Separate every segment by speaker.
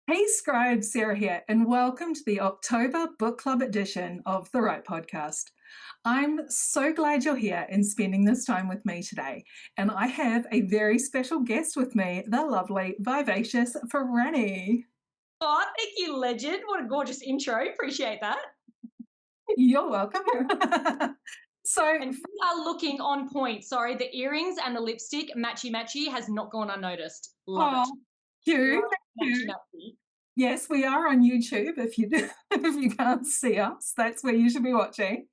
Speaker 1: Hey, Scribe, Sarah here, and welcome to the October Book Club edition of the Right Podcast. I'm so glad you're here and spending this time with me today. And I have a very special guest with me, the lovely, vivacious Franny.
Speaker 2: Oh, thank you, legend. What a gorgeous intro. Appreciate that.
Speaker 1: You're welcome. So,
Speaker 2: And you are looking on point. Sorry, the earrings and the lipstick, matchy matchy, has not gone unnoticed. Love it.
Speaker 1: oh, you,
Speaker 2: Love
Speaker 1: thank
Speaker 2: matchy
Speaker 1: you.
Speaker 2: matchy.
Speaker 1: Yes, we are on YouTube. If you if you can't see us, that's where you should be watching.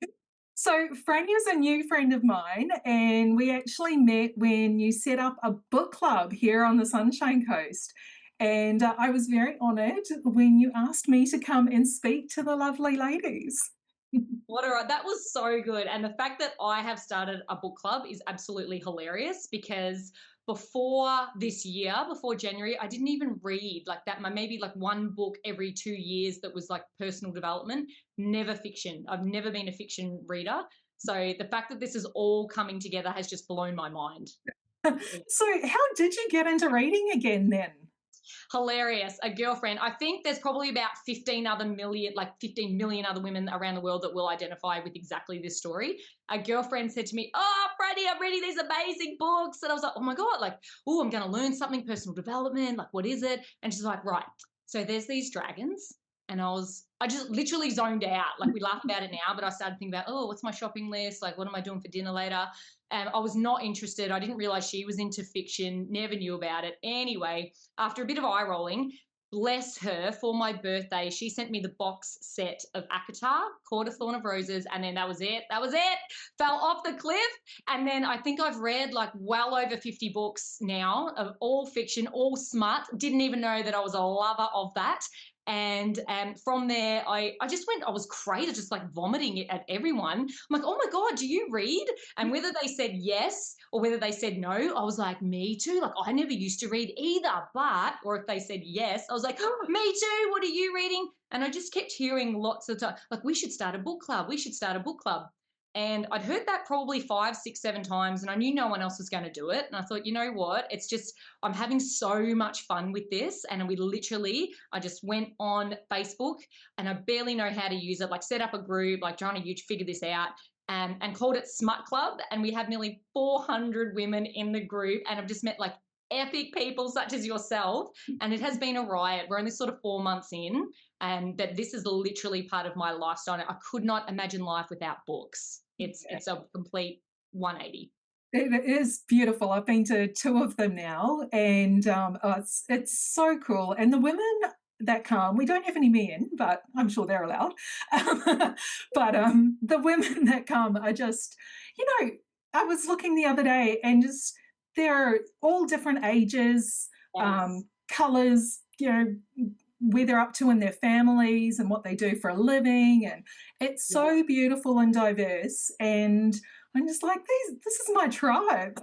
Speaker 1: So, Franny is a new friend of mine, and we actually met when you set up a book club here on the Sunshine Coast. And I was very honoured when you asked me to come and speak to the lovely ladies.
Speaker 2: What a that was so good. And the fact that I have started a book club is absolutely hilarious because before this year, before January, I didn't even read like that. Maybe like one book every 2 years that was like personal development, never fiction. I've never been a fiction reader. So the fact that this is all coming together has just blown my mind.
Speaker 1: So, how did you get into reading again then?
Speaker 2: Hilarious. A girlfriend. I think there's probably about 15 other million, like 15 million other women around the world that will identify with exactly this story. A girlfriend said to me, "Oh, Freddie, I'm reading these amazing books." And I was like, "Oh my God, like, oh, I'm going to learn something, personal development. Like, what is it?" And she's like, "Right. So there's these dragons." And I just literally zoned out. Like, we laugh about it now, but I started thinking about, oh, what's my shopping list? Like, what am I doing for dinner later? And I was not interested. I didn't realize she was into fiction, never knew about it. Anyway, after a bit of eye rolling, bless her, for my birthday, she sent me the box set of Akatar, Court of Thorn of Roses, and then that was it. That was it. Fell off the cliff. And then I think I've read like well over 50 books now of all fiction, all smut. Didn't even know that I was a lover of that. And from there, I just went, I was crazy, just like vomiting it at everyone. I'm like, oh my God, do you read? And whether they said yes or whether they said no, I was like, me too. Like, I never used to read either. But, or if they said yes, I was like, oh, me too. What are you reading? And I just kept hearing lots of time, like, we should start a book club. We should start a book club. And I'd heard that probably 5, 6, 7 times, and I knew no one else was going to do it. And I thought, you know what? It's just, I'm having so much fun with this. And I just went on Facebook and I barely know how to use it, like set up a group, like trying to figure this out and called it Smut Club. And we have nearly 400 women in the group. And I've just met like epic people such as yourself. And it has been a riot. We're only sort of 4 months in, and that this is literally part of my lifestyle. I could not imagine life without books. It's a complete 180.
Speaker 1: It is beautiful. I've been to two of them now, and it's so cool. And the women that come, we don't have any men, but I'm sure they're allowed. But the women that come are just, you know, I was looking the other day, and just they're all different ages,
Speaker 2: Yes.
Speaker 1: colors, where they're up to in their families and what they do for a living, and it's
Speaker 2: Yeah.
Speaker 1: so beautiful and diverse. And I'm just like, this is my tribe.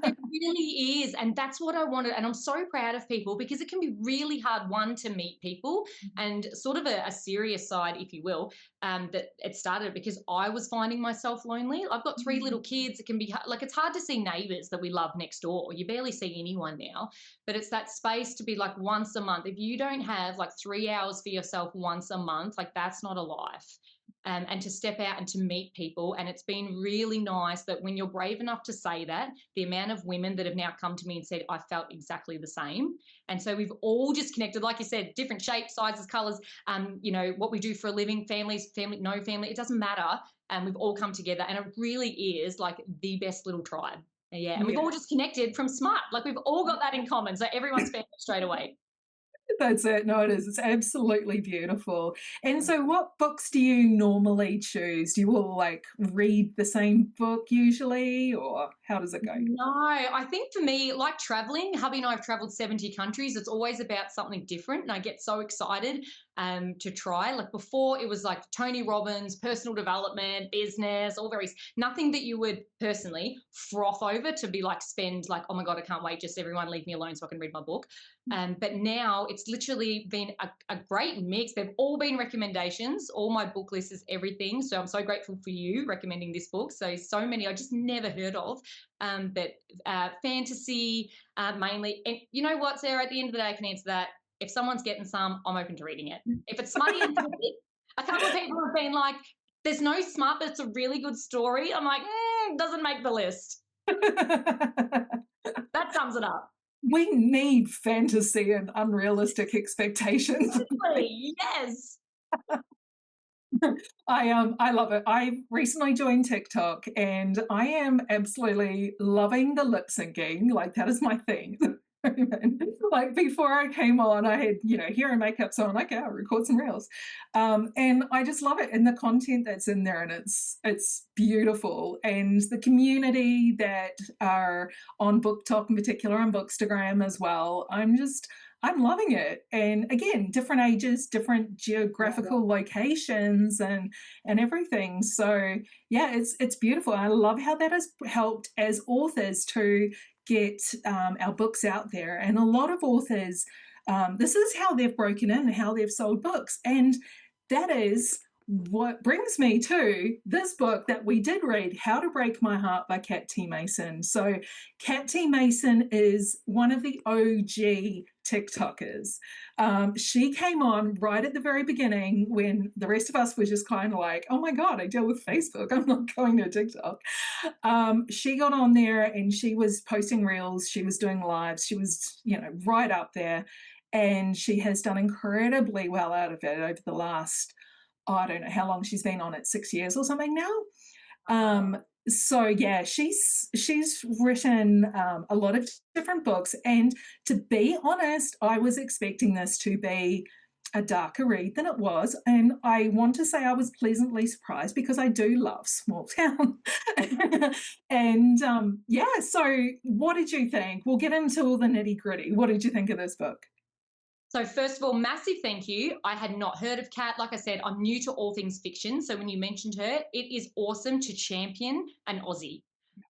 Speaker 2: It really is. And that's what I wanted. And I'm so proud of people because it can be really hard, one, to meet people and sort of a serious side, if you will, that it started because I was finding myself lonely. I've got three little kids. It can be like, it's hard to see neighbors that we love next door. You barely see anyone now, but it's that space to be like once a month. If you don't have like 3 hours for yourself once a month, like that's not a life. And to step out and to meet people. And it's been really nice that when you're brave enough to say that, the amount of women that have now come to me and said, I felt exactly the same. And so we've all just connected, like you said, different shapes, sizes, colors, what we do for a living, families, family, no family, it doesn't matter. And we've all come together. And it really is like the best little tribe. Yeah. And we've
Speaker 1: Yeah.
Speaker 2: all just connected from smart. Like we've all got that in common. So everyone's family straight away.
Speaker 1: That's it. No, it is. It's absolutely beautiful. And so, what books do you normally choose? Do you all like read the same book usually, or how does it go?
Speaker 2: No, I think for me, like traveling, hubby and I have traveled 70 countries. It's always about something different. And I get so excited to try. Like before, it was like Tony Robbins, personal development, business, all very, nothing that you would personally froth over to be like, spend like, oh my God, I can't wait. Just everyone leave me alone so I can read my book. But now it's literally been a great mix. They've all been recommendations. All my book list is everything. So I'm so grateful for you recommending this book. So many I just never heard of. But fantasy mainly. And you know what, Sarah, at the end of the day, I can answer that. If someone's getting some, I'm open to reading it. If it's smutty and tricky, a couple of people have been like, there's no smut, but it's a really good story. I'm like, doesn't make the list. That sums it up.
Speaker 1: We need fantasy and unrealistic expectations.
Speaker 2: Exactly. Yes.
Speaker 1: I love it. I recently joined TikTok and I am absolutely loving the lip syncing. Like that is my thing. Like before I came on, I had, hair and makeup, so I'm like, I'll record some reels. And I just love it. And the content that's in there, and it's beautiful. And the community that are on Book Talk in particular, and Bookstagram as well. I'm loving it. And again, different ages, different geographical locations and everything. So yeah, it's beautiful. I love how that has helped as authors to get our books out there. And a lot of authors, this is how they've broken in and how they've sold books. And that is what brings me to this book that we did read, How to Break My Heart by Kat T. Masen. So Kat T. Masen is one of the OG TikTokers. She came on right at the very beginning when the rest of us were just kind of like, oh my God, I deal with Facebook. I'm not going to TikTok. She got on there and she was posting reels. She was doing lives. She was, right up there. And she has done incredibly well out of it over the last, I don't know how long she's been on it, 6 years or something now. So yeah, she's written a lot of different books, and to be honest, I was expecting this to be a darker read than it was, and I want to say I was pleasantly surprised because I do love small town. And yeah, so what did you think? We'll get into all the nitty gritty. What did you think of this book?
Speaker 2: So, first of all, massive thank you. I had not heard of Kat. Like I said, I'm new to all things fiction. So, when you mentioned her, it is awesome to champion an Aussie.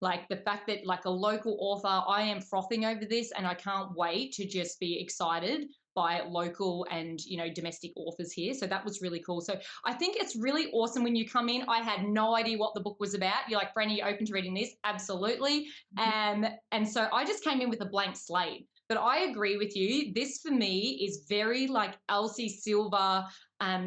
Speaker 2: Like the fact that, like a local author, I am frothing over this and I can't wait to just be excited by local and domestic authors here. So that was really cool. So I think it's really awesome when you come in. I had no idea what the book was about. You're like, Franny, you open to reading this? Absolutely. And so I just came in with a blank slate. But I agree with you. This for me is very like Elsie Silver,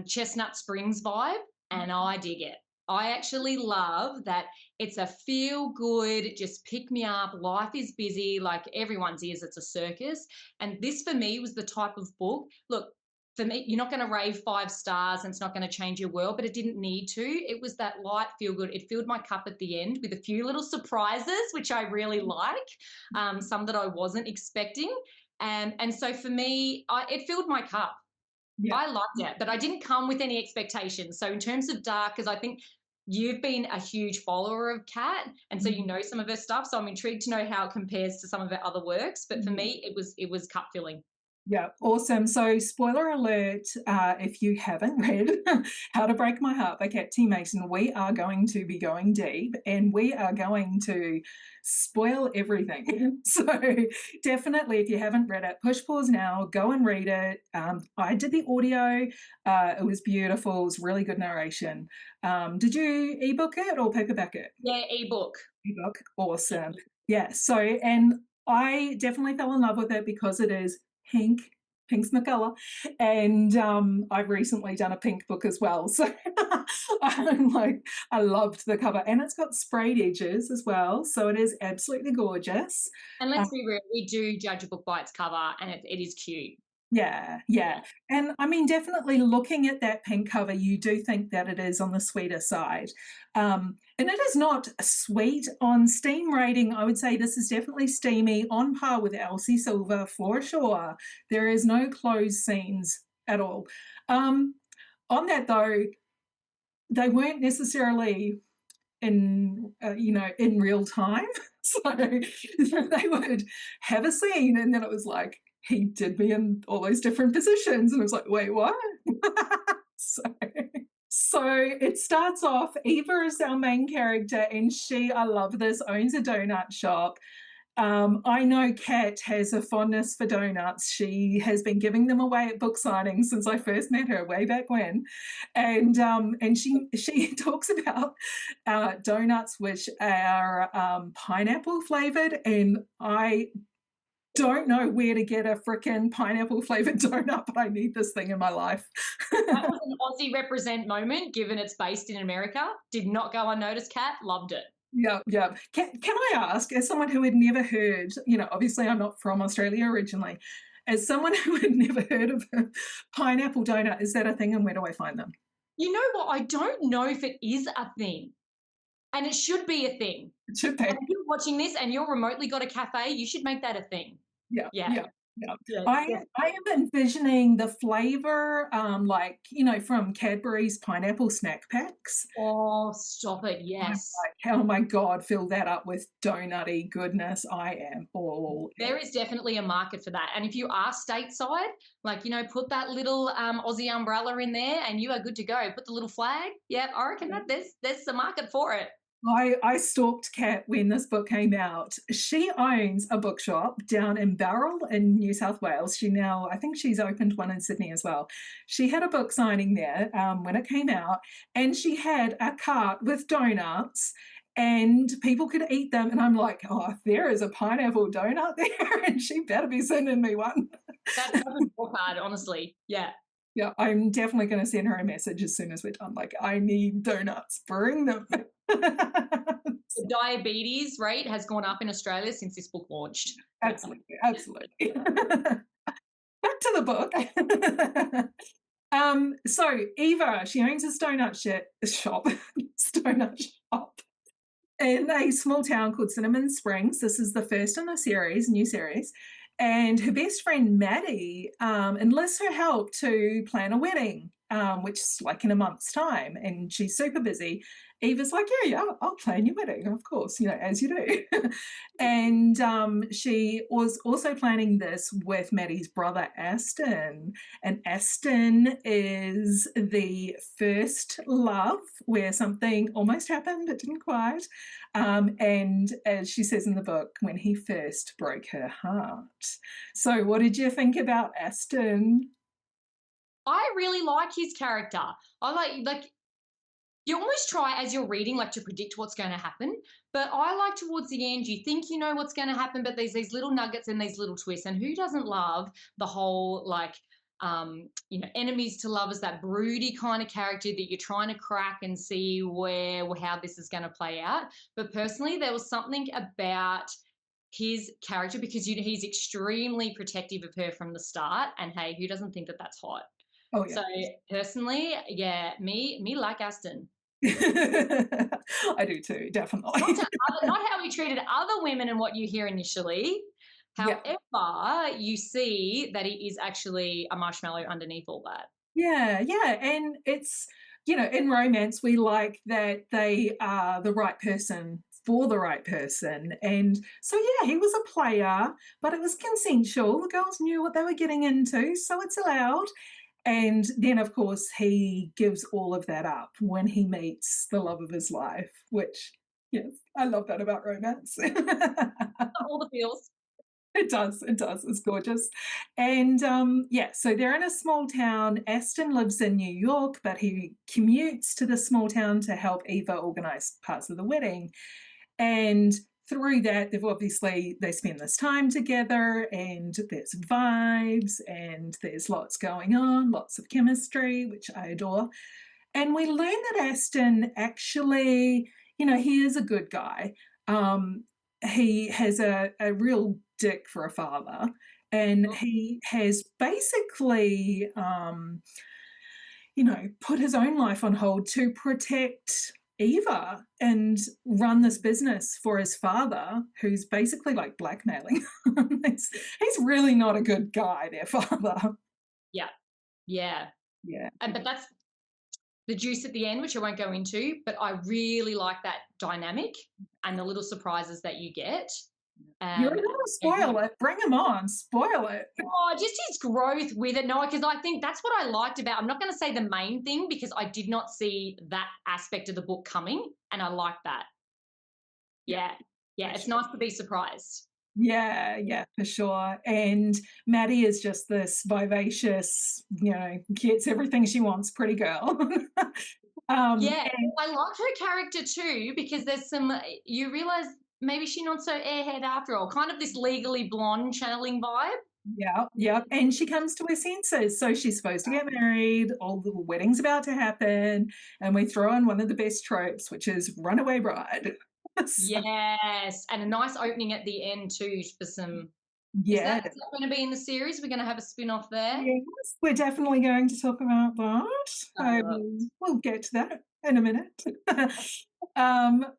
Speaker 2: Chestnut Springs vibe, and I dig it. I actually love that it's a feel good, just pick me up. Life is busy, like everyone's is. It's a circus. And this for me was the type of book. Look, for me, you're not going to rave 5 stars and it's not going to change your world, but it didn't need to. It was that light feel good. It filled my cup at the end with a few little surprises, which I really like, some that I wasn't expecting. And so for me, it filled my cup.
Speaker 1: Yeah.
Speaker 2: I loved it, but I didn't come with any expectations. So in terms of dark, because I think you've been a huge follower of Kat, and so you know some of her stuff. So I'm intrigued to know how it compares to some of her other works. But for me, it was cup filling.
Speaker 1: Yeah, awesome. So, spoiler alert, if you haven't read How to Break My Heart by Kat T. Mason, we are going to be going deep and we are going to spoil everything. So, definitely, if you haven't read it, push pause now, go and read it. I did the audio, it was beautiful, it was really good narration. Did you ebook it or paperback it?
Speaker 2: Yeah, ebook.
Speaker 1: Ebook, awesome. Yeah, so, and I definitely fell in love with it because it is pink. Pink's my colour. And I've recently done a pink book as well. So I'm like, I loved the cover. And it's got sprayed edges as well. So it is absolutely gorgeous.
Speaker 2: And let's be real, we do judge a book by its cover, and it is cute.
Speaker 1: Yeah. And I mean, definitely looking at that pink cover, you do think that it is on the sweeter side. And it is not sweet on Steam rating. I would say this is definitely steamy, on par with Elsie Silver for sure. There is no closed scenes at all. On that though, they weren't necessarily in real time. So they would have a scene and then it was like, he did me in all those different positions. And I was like, wait, what? So it starts off, Eva is our main character, and she, I love this, owns a donut shop. I know Kat has a fondness for donuts. She has been giving them away at book signings since I first met her way back when, and she talks about donuts which are pineapple flavored, and I don't know where to get a frickin' pineapple flavored donut, but I need this thing in my life.
Speaker 2: That was an Aussie represent moment, given it's based in America. Did not go unnoticed, Kat. Loved it.
Speaker 1: Yeah, yeah. Can I ask, as someone who had never heard, obviously I'm not from Australia originally, as someone who had never heard of a pineapple donut, is that a thing and where do I find them?
Speaker 2: You know what? I don't know if it is a thing, and it should be a thing.
Speaker 1: Should
Speaker 2: And
Speaker 1: they?
Speaker 2: if you're watching this and you're remotely got a cafe, you should make that a thing.
Speaker 1: Yeah,
Speaker 2: Yeah.
Speaker 1: yeah, yeah.
Speaker 2: Yeah.
Speaker 1: I am envisioning the flavor, like, from Cadbury's pineapple snack packs.
Speaker 2: Oh, stop it.
Speaker 1: I'm
Speaker 2: Yes.
Speaker 1: like, oh my God, fill that up with donutty goodness. I am all
Speaker 2: There is definitely a market for that. And if you are stateside, like, put that little Aussie umbrella in there and you are good to go. Put the little flag. Yeah, I reckon that there's a market for it.
Speaker 1: I stalked Kat when this book came out. She owns a bookshop down in Bowral in New South Wales. I think she's opened one in Sydney as well. She had a book signing there when it came out, and she had a cart with donuts, and people could eat them. And I'm like, oh, there is a pineapple donut there, and she better be sending me one.
Speaker 2: That doesn't work hard, honestly. Yeah.
Speaker 1: Yeah, I'm definitely going to send her a message as soon as we're done. Like, I need donuts. Bring them.
Speaker 2: The diabetes rate has gone up in Australia since this book launched.
Speaker 1: Absolutely, absolutely. Back to the book. So Eva, she owns a shop, donut shop in a small town called Cinnamon Springs. This is the first in a new series. And her best friend Maddie enlists her help to plan a wedding, which is like in a month's time. And she's super busy. Eva's like, yeah, I'll plan your wedding, of course, as you do. And she was also planning this with Maddie's brother, Aston. And Aston is the first love where something almost happened, it didn't quite. And as she says in the book, when he first broke her heart. So what did you think about Aston?
Speaker 2: I really like his character. I like you almost try as you're reading like to predict what's going to happen, but I like towards the end you think you know what's going to happen, but there's these little nuggets and these little twists. And who doesn't love the whole enemies to lovers, that broody kind of character that you're trying to crack and see how this is going to play out. But personally, there was something about his character because he's extremely protective of her from the start, and hey, who doesn't think that that's hot?
Speaker 1: Oh yeah.
Speaker 2: So personally, yeah, me like Aston.
Speaker 1: I do too, definitely.
Speaker 2: Not how he treated other women and what you hear initially. However, you see that he is actually a marshmallow underneath all that.
Speaker 1: Yeah, yeah. And it's, in romance, we like that they are the right person for the right person. And so, yeah, he was a player, but it was consensual. The girls knew what they were getting into, so it's allowed. And then, of course, he gives all of that up when he meets the love of his life, which, yes, I love that about romance.
Speaker 2: All the feels.
Speaker 1: It does. It does. It's gorgeous. And so they're in a small town. Aston lives in New York, but he commutes to the small town to help Eva organize parts of the wedding. And through that, they spend this time together, and there's vibes and there's lots going on, lots of chemistry, which I adore. And we learn that Aston actually, he is a good guy. He has a real dick for a father, and he has basically, put his own life on hold to protect Eva and run this business for his father, who's basically like blackmailing. he's really not a good guy, their father.
Speaker 2: Yeah. Yeah.
Speaker 1: Yeah.
Speaker 2: But that's the juice at the end, which I won't go into, but I really like that dynamic and the little surprises that you get.
Speaker 1: You're going to spoil it. Bring him on. Spoil it.
Speaker 2: Oh, just his growth with it. No, because I think that's what I liked about. I'm not going to say the main thing because I did not see that aspect of the book coming, and I like that. Yeah, it's nice to be surprised.
Speaker 1: Yeah, for sure. And Maddie is just this vivacious, gets everything she wants, pretty girl.
Speaker 2: I like her character too because there's you realise maybe she's not so airhead after all. Kind of this Legally Blonde channeling vibe.
Speaker 1: Yeah, yeah. And she comes to her senses. So she's supposed to get married, all the wedding's about to happen, and we throw in one of the best tropes, which is runaway bride. So,
Speaker 2: Yes, and a nice opening at the end too for some.
Speaker 1: yeah,
Speaker 2: Is that going to be in the series? We're going to have a spin off there.
Speaker 1: yes, we're definitely going to talk about that.
Speaker 2: Uh,
Speaker 1: We'll get to that in a minute.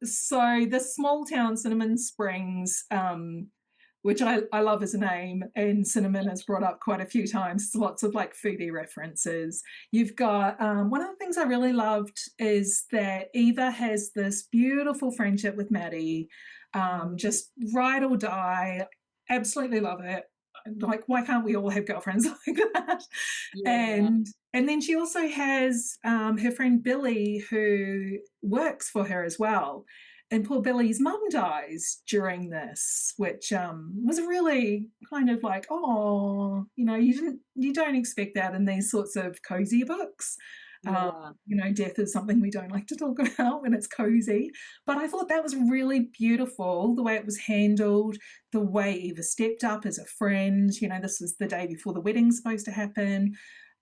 Speaker 1: So the small town Cinnamon Springs, which I love as a name, and cinnamon is brought up quite a few times. Lots of like foodie references. You've got one of the things I really loved is that Eva has this beautiful friendship with Maddie, just ride or die. Absolutely love it. Like, why can't we all have girlfriends like that?
Speaker 2: yeah.
Speaker 1: And then she also has her friend Billy, who works for her as well. And poor Billy's mum dies during this, which was really kind of like, oh, you don't expect that in these sorts of cozy books.
Speaker 2: Yeah.
Speaker 1: Death is something we don't like to talk about when it's cozy. But I thought that was really beautiful, the way it was handled, the way Eva stepped up as a friend. This was the day before the wedding's supposed to happen.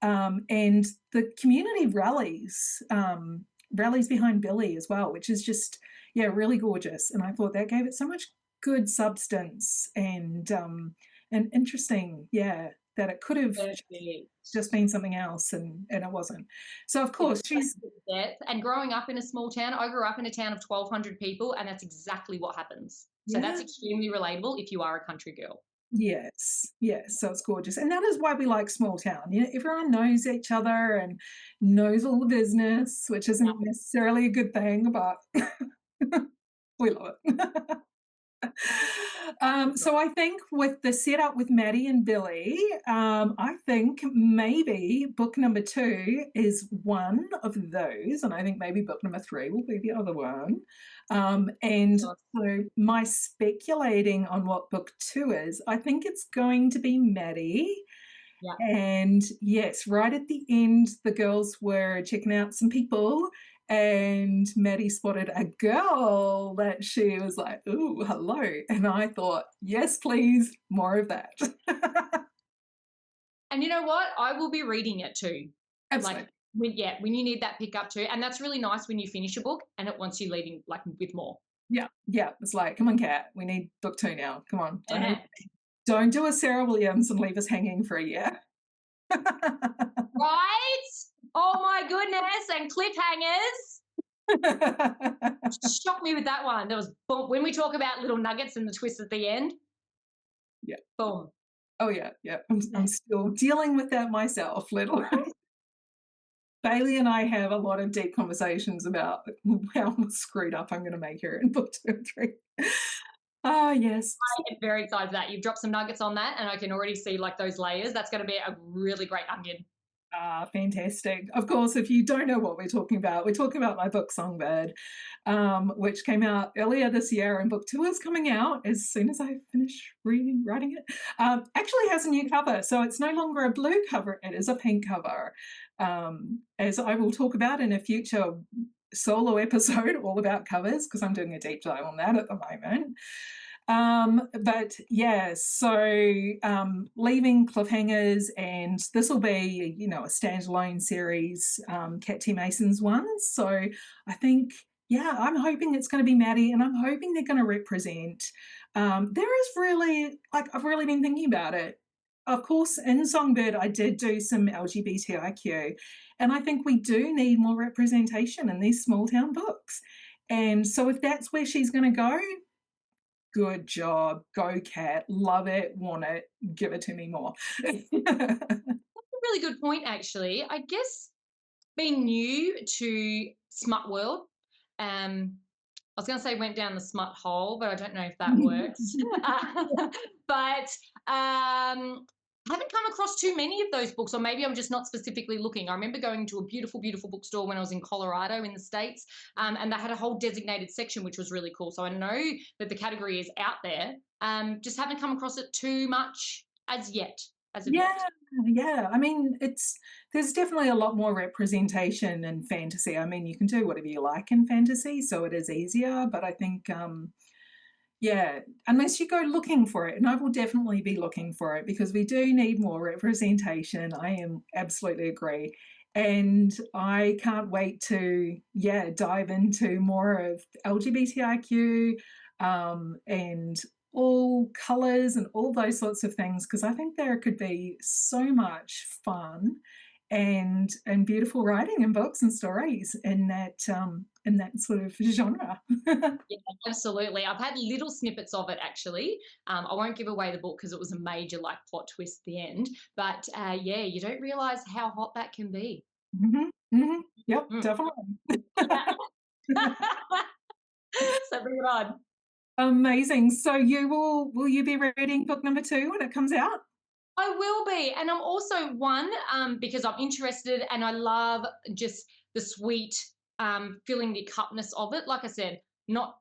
Speaker 1: And the community rallies behind Billy as well, which is just, yeah, really gorgeous. And I thought that gave it so much good substance and interesting, yeah, that it could have
Speaker 2: Perfect.
Speaker 1: just been something else and it wasn't. So of course she's
Speaker 2: Depth. And growing up in a small town, I grew up in a town of 1,200 people, and that's exactly what happens. So
Speaker 1: yeah.
Speaker 2: that's extremely relatable if you are a country girl.
Speaker 1: Yes, yes, so it's gorgeous. And that is why we like small town. Everyone knows each other and knows all the business, which isn't necessarily a good thing, but we love it. So I think with the setup with Maddie and Billy, I think maybe book number 2 is one of those, and I think maybe book number 3 will be the other one. And so my speculating on what book 2 is, I think it's going to be Maddie.
Speaker 2: Yeah.
Speaker 1: And yes, right at the end, the girls were checking out some people, and Maddie spotted a girl that she was like, "Ooh, hello." And I thought, yes, please, more of that.
Speaker 2: And you know what? I will be reading it too.
Speaker 1: Absolutely.
Speaker 2: Like when you need that pickup too. And that's really nice when you finish a book and it wants you leaving like with more.
Speaker 1: Yeah, yeah. It's like, come on, Kat, we need book 2 now. Come on.
Speaker 2: Yeah.
Speaker 1: Don't do a Sarah Williams and leave us hanging for a year.
Speaker 2: Right? Oh my goodness. And cliffhangers. Shocked me with that one. There was boom. When we talk about little nuggets and the twist at the end.
Speaker 1: Yeah.
Speaker 2: Boom.
Speaker 1: Oh yeah, yeah. I'm still dealing with that myself, little. Bailey and I have a lot of deep conversations about how screwed up I'm going to make her in book 2 and 3. Ah, yes.
Speaker 2: I am very excited for that. You've dropped some nuggets on that, and I can already see like those layers. That's going to be a really great onion.
Speaker 1: Ah, fantastic. Of course, if you don't know what we're talking about my book Songbird, which came out earlier this year, and book 2 is coming out as soon as I finish writing it. Actually has a new cover, so it's no longer a blue cover, it is a pink cover. As I will talk about in a future solo episode all about covers, because I'm doing a deep dive on that at the moment. But yeah, so leaving cliffhangers, and this will be, a standalone series, Kat T. Mason's one. So I think, yeah, I'm hoping it's going to be Maddie, and I'm hoping they're going to represent. There is really, I've really been thinking about it. Of course, in Songbird, I did do some LGBTIQ, and I think we do need more representation in these small town books. And so if that's where she's going to go, good job, go Kat, love it, want it, give it to me more.
Speaker 2: That's a really good point, actually. I guess being new to smut world, I was going to say went down the smut hole, but I don't know if that works. But I haven't come across too many of those books, or maybe I'm just not specifically looking. I remember going to a beautiful, beautiful bookstore when I was in Colorado in the States, and they had a whole designated section, which was really cool. So I know that the category is out there. Just haven't come across it too much as yet.
Speaker 1: Yeah. I mean, there's definitely a lot more representation in fantasy. I mean, you can do whatever you like in fantasy, so it is easier. But I think, Yeah, unless you go looking for it, and I will definitely be looking for it because we do need more representation. I am absolutely agree. And I can't wait to, yeah, dive into more of LGBTIQ and all colors and all those sorts of things because I think there could be so much fun and beautiful writing and books and stories in that sort of genre.
Speaker 2: Yeah, absolutely. I've had little snippets of it actually. I won't give away the book because it was a major like plot twist at the end. But yeah, you don't realize how hot that can be.
Speaker 1: Mhm, mhm. Yep,
Speaker 2: Mm.
Speaker 1: definitely.
Speaker 2: So bring it on.
Speaker 1: Amazing. So will you be reading book number 2 when it comes out?
Speaker 2: I will be. And I'm also one, because I'm interested and I love just the sweet, filling the cupness of it. Like I said, not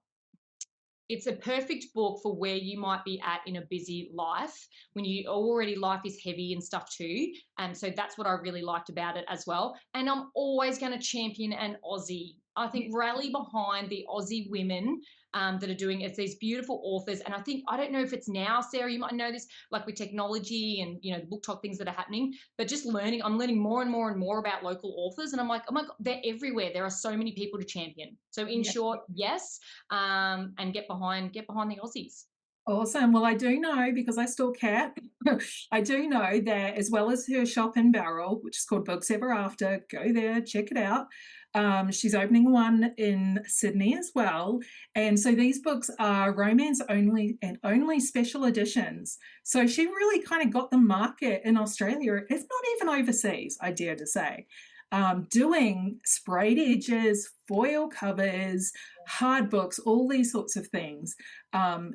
Speaker 2: it's a perfect book for where you might be at in a busy life when you already life is heavy and stuff too. And so that's what I really liked about it as well. And I'm always going to champion an Aussie. I think rally behind the Aussie women that are doing it's these beautiful authors. And I think I don't know if it's now, Sarah, you might know this, like with technology and the book talk things that are happening, but just learning, I'm learning more and more and more about local authors. And I'm like, oh my God, they're everywhere. There are so many people to champion. So in
Speaker 1: Yeah.
Speaker 2: short, yes, and get behind the Aussies.
Speaker 1: Awesome. Well, I do know because I stalk Kat. I do know that as well as her shop in Barrel, which is called Books Ever After, go there, check it out. She's opening one in Sydney as well. And so these books are romance only and only special editions. So she really kind of got the market in Australia, if not even overseas, I dare to say. Doing sprayed edges, foil covers, hard books, all these sorts of things.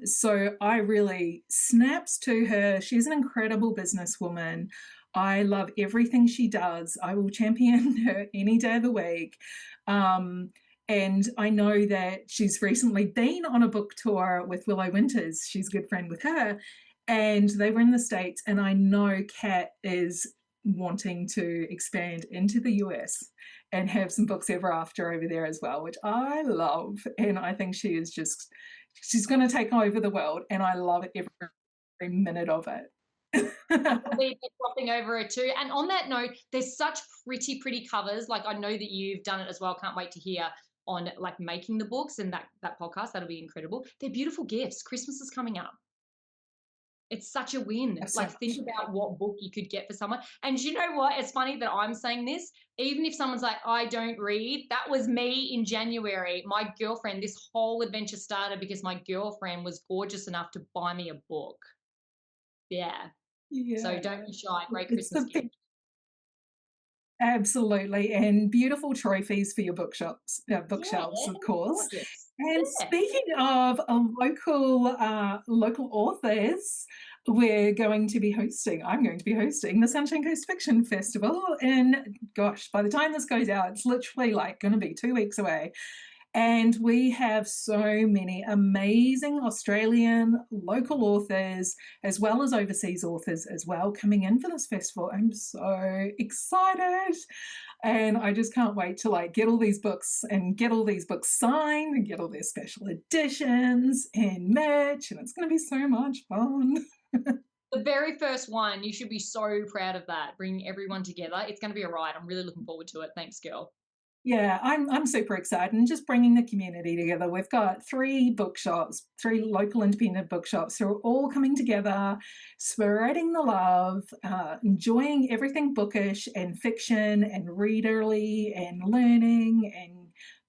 Speaker 1: So I really snaps to her. She's an incredible businesswoman. I love everything she does. I will champion her any day of the week. Um, and I know that she's recently been on a book tour with Willow Winters. She's a good friend with her. And they were in the States. And I know Kat is wanting to expand into the US and have some books ever after over there as well, which I love. And I think she is just she's going to take over the world, and I love every minute of it.
Speaker 2: I believe they're cropping over it too. And on that note, there's such pretty, pretty covers. Like I know that you've done it as well. Can't wait to hear on like making the books and that podcast. That'll be incredible. They're beautiful gifts. Christmas is coming up. It's such a win.
Speaker 1: So
Speaker 2: Like, think
Speaker 1: much.
Speaker 2: about what book you could get for someone. And you know what? It's funny that I'm saying this. Even if someone's like, I don't read, that was me in January. My girlfriend, this whole adventure started because my girlfriend was gorgeous enough to buy me a book. Yeah. So
Speaker 1: Yeah,
Speaker 2: don't be shy. Great
Speaker 1: it's
Speaker 2: Christmas
Speaker 1: the
Speaker 2: gift.
Speaker 1: absolutely, and beautiful trophies for your
Speaker 2: Yeah.
Speaker 1: bookshelves, of course.
Speaker 2: Gorgeous.
Speaker 1: And
Speaker 2: Yeah.
Speaker 1: speaking of local authors, I'm going to be hosting the Sunshine Coast Fiction Festival. And gosh, by the time this goes out, it's literally like going to be 2 weeks away. And we have so many amazing Australian local authors, as well as overseas authors as well, coming in for this festival. I'm so excited. And I just can't wait to like get all these books and get all these books signed and get all their special editions and merch. And it's going to be so much fun.
Speaker 2: The very first one, you should be so proud of that, bringing everyone together. It's going to be a ride. I'm really looking forward to it. Thanks, girl.
Speaker 1: Yeah, I'm super excited and just bringing the community together. We've got 3 bookshops, 3 local independent bookshops who are all coming together, spreading the love, enjoying everything bookish and fiction and readerly and learning and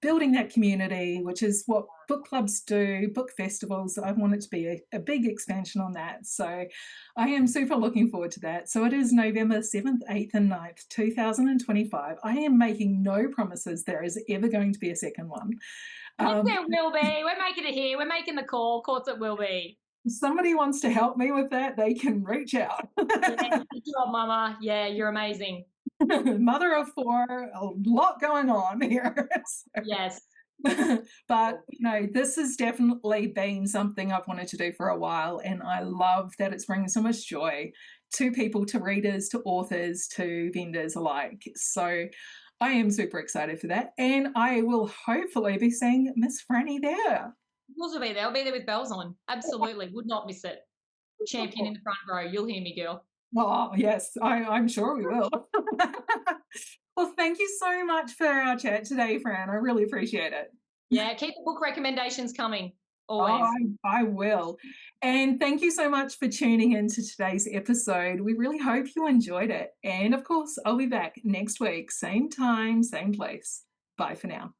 Speaker 1: building that community, which is what book clubs do, book festivals. I want it to be a big expansion on that. So I am super looking forward to that. So it is November 7th, 8th, and 9th, 2025. I am making no promises there is ever going to be a second one.
Speaker 2: Yes,
Speaker 1: Um,
Speaker 2: there will be. We're making it here. We're making the call. Of course, it will be.
Speaker 1: if somebody wants to help me with that, they can reach out.
Speaker 2: Yeah, good job, Mama. Yeah, you're amazing.
Speaker 1: Mother of 4, a lot going on here. So,
Speaker 2: Yes.
Speaker 1: but this has definitely been something I've wanted to do for a while, and I love that it's bringing so much joy to people, to readers, to authors, to vendors alike. So I am super excited for that, and I will hopefully be seeing Miss Franny there.
Speaker 2: Yours will be there. I'll be there with bells on. Absolutely. Would not miss it. Champion in the front row. You'll hear me, girl.
Speaker 1: Oh, yes, I'm sure we will. Well, thank you so much for our chat today, Fran. I really appreciate it.
Speaker 2: Yeah, keep the book recommendations coming.
Speaker 1: Oh,
Speaker 2: Always.
Speaker 1: I will. And thank you so much for tuning in to today's episode. We really hope you enjoyed it. And of course, I'll be back next week, same time, same place. Bye for now.